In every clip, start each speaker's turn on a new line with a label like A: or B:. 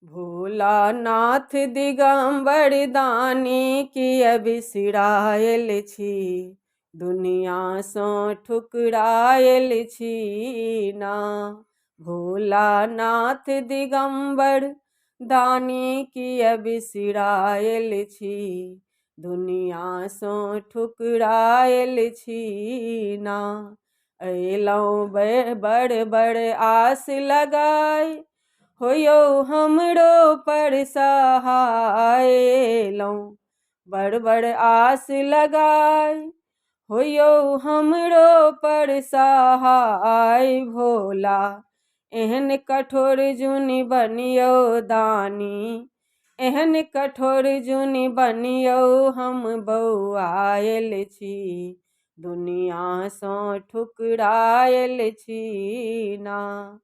A: भोलानाथ दिगंबर दानी किया बिसरायल छी, दुनिया सो ठुकरायल छी ना। भोलानाथ दिगंबर दानी किया बिसरायल छी, दुनिया सो ठुकरायल छी ना। अयलौं बड़ बड़ आस लगाई, होयो हमरो पर सहाय। अयलौं बड़ बड़ आस लगाई, होयो हमरो पर सहाय। भोला एहन कठोर जुनि बनियो दानी, एहन कठोर जुनि बनियो हम बौआयल छी, दुनिया सो ठुकरायल छी ना।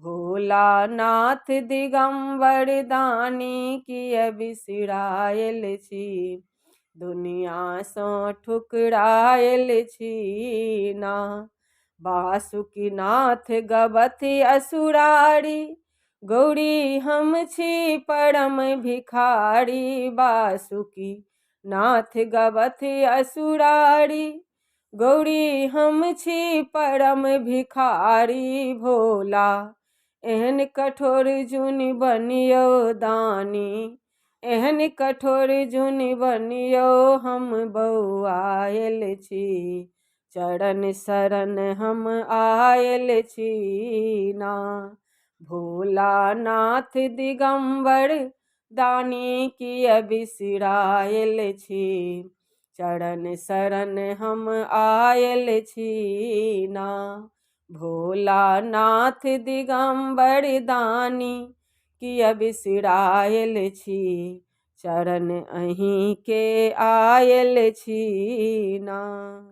A: भोलानाथ दिगंबर दानी किया बिसरायल छी, दुनिया सो ठुकरायल छी ना। बासुकीनाथ गबथि असुरारी, गौरी हम छी परम भिखारी। बासुकीनाथ गबथि असुरारी, गौरी हम छी परम भिखारी। भोला एहन कठोर जुनि बनियो दानी, एहन कठोर जुनि बनियो हम बौआयल छी, चरण शरण हम आयल छी ना। भोलानाथ दिगंबर दानी किया बिसरायल छी, चरण शरण हम आयल छी ना। भोलानाथ दिगंबर दानी किया बिसरायल छी, चरण अहीं के आयल छी ना।